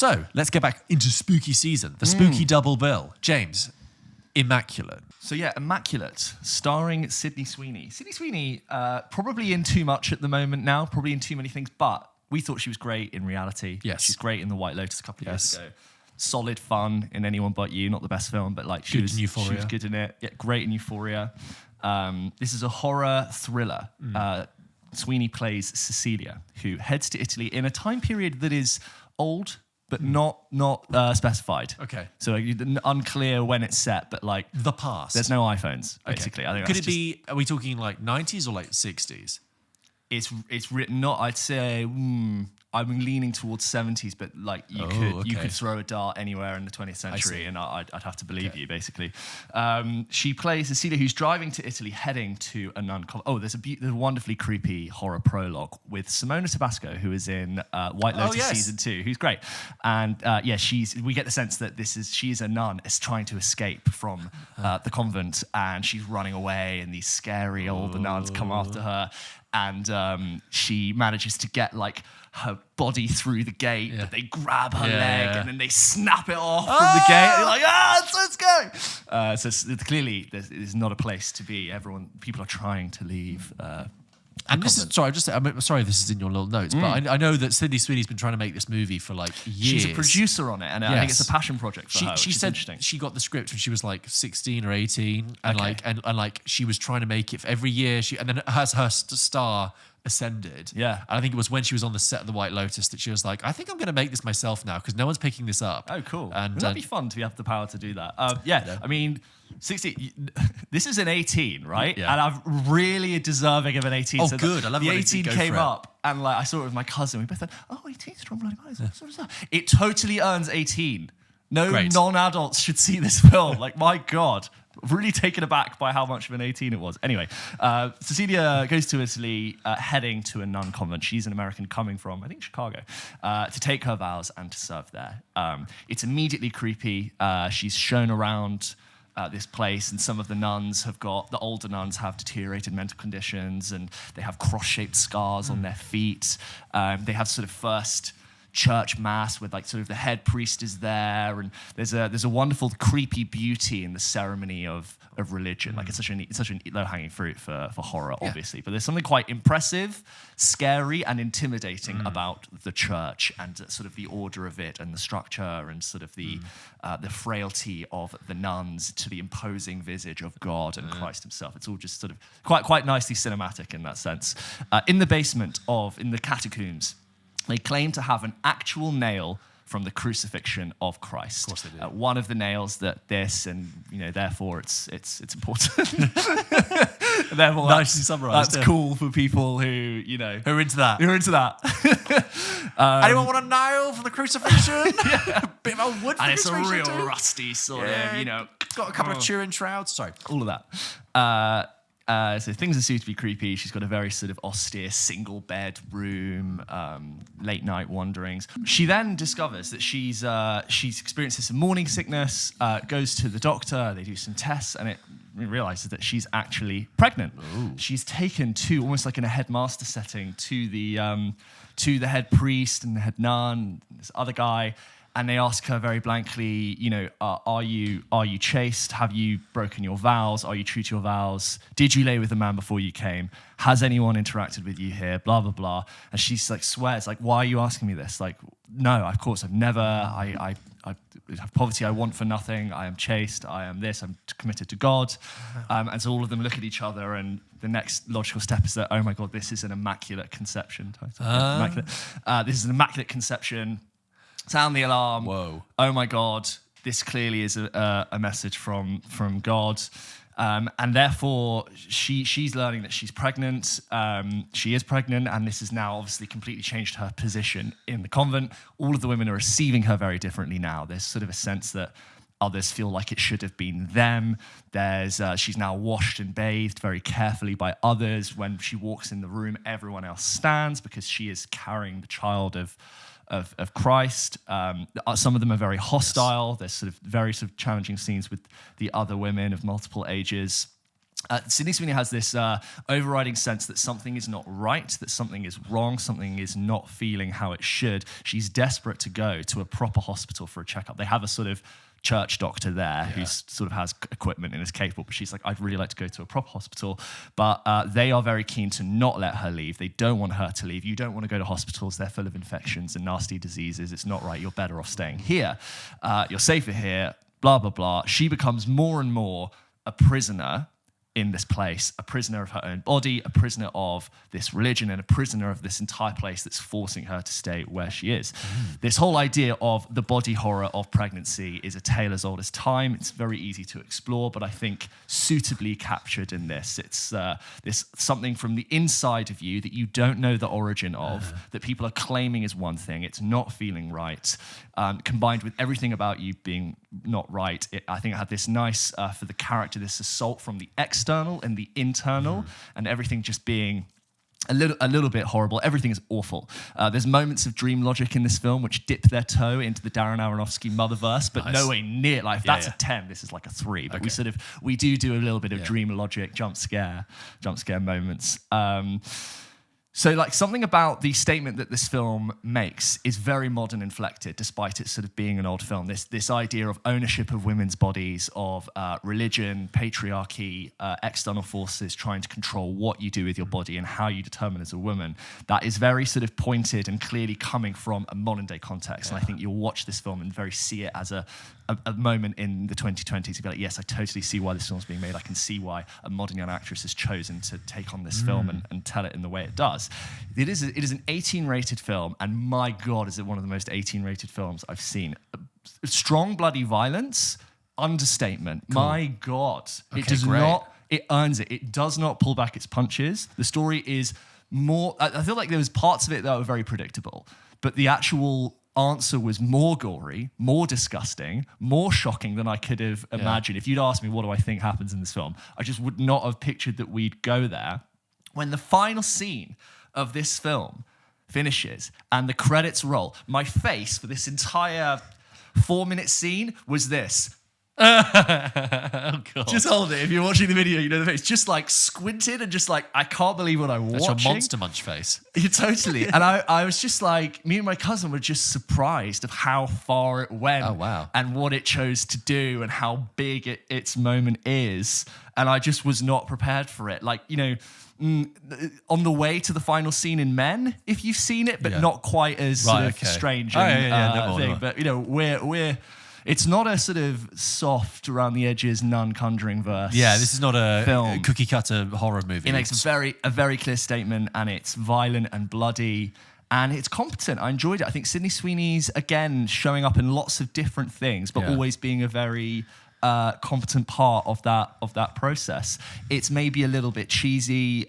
So let's get back into spooky season. The spooky double bill. James, Immaculate. So yeah, Immaculate, starring Sydney Sweeney. Sydney Sweeney, probably in too much at the moment now, probably in too many things, but we thought she was great in reality. Yes. She's great in The White Lotus a couple of years ago. Solid fun in Anyone But You, not the best film, but like she was good in it. Yeah, great in Euphoria. This is a horror thriller. Sweeney plays Cecilia, who heads to Italy in a time period that is old, but not specified. Okay. So unclear when it's set, but like The past. there's no iPhones, basically. Okay. I think Could it be, are we talking like 90s or like 60s? It's written not. I'd say I'm leaning towards 70s, but like you could throw a dart anywhere in the 20th century, and I'd have to believe you. Basically, she plays Cecilia, who's driving to Italy, heading to a nun. There's a wonderfully creepy horror prologue with Simona Tabasco, who is in White Lotus season 2, who's great, and we get the sense that she is a nun is trying to escape from the convent, and she's running away, and these scary older nuns come after her. And she manages to get like her body through the gate, but they grab her leg and then they snap it off from the gate. You're like, let's go. So clearly, there's not a place to be. People are trying to leave. And this is I'm sorry, this is in your little notes, but I know that Sydney Sweeney's been trying to make this movie for like years. She's a producer on it, and I think it's a passion project for her. She said she got the script when she was like 16 or 18, and like she was trying to make it for every year. And then as her star ascended, and I think it was when she was on the set of The White Lotus that she was like, I think I'm going to make this myself now because no one's picking this up. Oh, cool! And that'd be fun to have the power to do that. I mean. 16. This is an 18, right? Yeah. And I'm really deserving of an 18. Oh, so good. I love the 18 came up, and like I saw it with my cousin. We both thought, 18 strong bloody guys. It totally earns 18. No non-adults should see this film. Like, my God. Really taken aback by how much of an 18 it was. Anyway, Cecilia goes to Italy, heading to a nun convent. She's an American coming from, I think, Chicago, to take her vows and to serve there. It's immediately creepy. She's shown around this place, and some of the older nuns have deteriorated mental conditions, and they have cross-shaped scars on their feet. They have sort of first church mass with like sort of the head priest is there, and there's a wonderful creepy beauty in the ceremony of religion. Like it's such a low-hanging fruit for horror, obviously, but there's something quite impressive, scary, and intimidating about the church and sort of the order of it and the structure and sort of the frailty of the nuns to the imposing visage of God and Christ himself. It's all just sort of quite nicely cinematic in that sense. In the catacombs, they claim to have an actual nail from the crucifixion of Christ. Of course they do. One of the nails and therefore it's important. Therefore, nicely summarised. That's cool for people who who are into that. Anyone want a nail from the crucifixion? Bit of a wood for and the it's a crucifixion real rusty sort of, got a couple of Turin shrouds. Sorry, all of that. So things are assumed to be creepy. She's got a very sort of austere single bed room, late night wanderings. She then discovers that she's experienced some morning sickness, goes to the doctor, they do some tests, and it realizes that she's actually pregnant. Ooh. She's taken to, almost like in a headmaster setting, to the head priest and the head nun, this other guy, and they ask her very blankly, are you chaste? Have you broken your vows? Are you true to your vows? Did you lay with a man before you came? Has anyone interacted with you here? Blah, blah, blah. And she like swears, like, why are you asking me this? Like, no, of course, I've never, I have poverty I want for nothing. I am chaste. I am this. I'm committed to God. And so all of them look at each other, and the next logical step is that, oh my God, this is an immaculate conception title. This is an immaculate conception. Sound the alarm. Whoa. Oh my God, this clearly is a message from God. And therefore, she's learning that she's pregnant. She is pregnant, and this has now obviously completely changed her position in the convent. All of the women are receiving her very differently now. There's sort of a sense that others feel like it should have been them. She's now washed and bathed very carefully by others. When she walks in the room, everyone else stands because she is carrying the child of Christ. Some of them are very hostile. There's very challenging scenes with the other women of multiple ages. Sydney Sweeney has this overriding sense that something is not right, that something is wrong, something is not feeling how it should. She's desperate to go to a proper hospital for a checkup. They have a sort of church doctor there who sort of has equipment and is capable, but she's like, I'd really like to go to a proper hospital. But they are very keen to not let her leave. They don't want her to leave. You don't want to go to hospitals. They're full of infections and nasty diseases. It's not right. You're better off staying here. You're safer here, blah, blah, blah. She becomes more and more a prisoner in this place, a prisoner of her own body, a prisoner of this religion, and a prisoner of this entire place that's forcing her to stay where she is. This whole idea of the body horror of pregnancy is a tale as old as time. It's very easy to explore, but I think suitably captured in this. It's this something from the inside of you that you don't know the origin of, that people are claiming is one thing. It's not feeling right, combined with everything about you being not right. I think it had this nice, for the character, this assault from the external and the internal, and everything just being a little bit horrible. Everything is awful. There's moments of dream logic in this film which dip their toe into the Darren Aronofsky motherverse, but nowhere near. Like, if that's a 10, this is like a 3. But we do a little bit of dream logic, jump scare moments. So, like, something about the statement that this film makes is very modern inflected, despite it sort of being an old film. This idea of ownership of women's bodies, of religion, patriarchy, external forces trying to control what you do with your body and how you determine as a woman, that is very sort of pointed and clearly coming from a modern day context. And I think you'll watch this film and very see it as a moment in the 2020s to be like, yes, I totally see why this film's being made. I can see why a modern young actress has chosen to take on this film and tell it in the way it does. It is an 18 rated film, and my God, is it one of the most 18 rated films I've seen. Strong bloody violence, understatement. Cool. My God. Okay, it does great. not, it earns it. It does not pull back its punches. The story is more, I feel like there was parts of it that were very predictable, but the actual answer was more gory, more disgusting, more shocking than I could have imagined. If you'd asked me what do I think happens in this film, I just would not have pictured that we'd go there. When the final scene of this film finishes and the credits roll, my face for this entire 4-minute scene was this. Oh, God. Just hold it. If you're watching the video, you know the face. Just like squinted and just like, I can't believe what I'm watching. That's your Monster Munch face. Yeah, totally. And I was just like, me and my cousin were just surprised of how far it went. Oh, wow. And what it chose to do and how big its moment is. And I just was not prepared for it. Like, you know, on the way to the final scene in Men, if you've seen it, but not quite as sort of strange and thing. But, you know, we're it's not a sort of soft around the edges nun conjuring verse. Yeah, this is not a film. Cookie cutter horror movie. It makes a very clear statement, and it's violent and bloody, and it's competent. I enjoyed it. I think Sydney Sweeney's, again, showing up in lots of different things, but always being a very competent part of that process. It's maybe a little bit cheesy.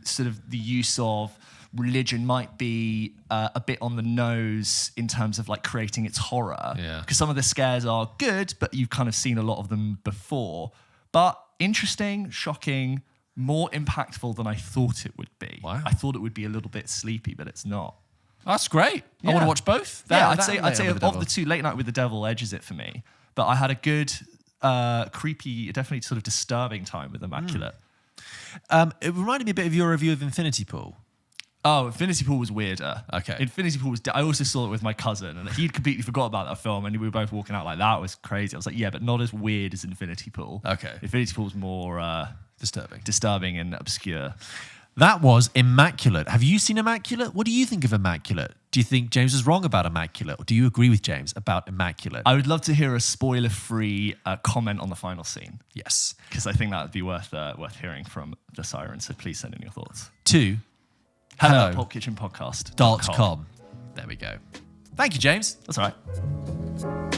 Sort of the use of religion might be a bit on the nose in terms of like creating its horror. Because some of the scares are good, but you've kind of seen a lot of them before. But interesting, shocking, more impactful than I thought it would be. Wow. I thought it would be a little bit sleepy, but it's not. That's great. I want to watch both. I'd say of the two, Late Night with the Devil edges it for me. But I had a good, creepy, definitely sort of disturbing time with Immaculate. It reminded me a bit of your review of Infinity Pool. Oh, Infinity Pool was weirder. Okay. Infinity Pool was... I also saw it with my cousin, and he'd completely forgot about that film, and we were both walking out like, that was crazy. I was like, yeah, but not as weird as Infinity Pool. Okay. Infinity Pool was more... Disturbing and obscure. That was Immaculate. Have you seen Immaculate? What do you think of Immaculate? Do you think James is wrong about Immaculate? Or do you agree with James about Immaculate? I would love to hear a spoiler-free comment on the final scene. Yes. Because I think that would be worth hearing from the Siren, so please send in your thoughts. Hello. Pulp Kitchen Podcast. .com. There we go. Thank you, James. That's all right.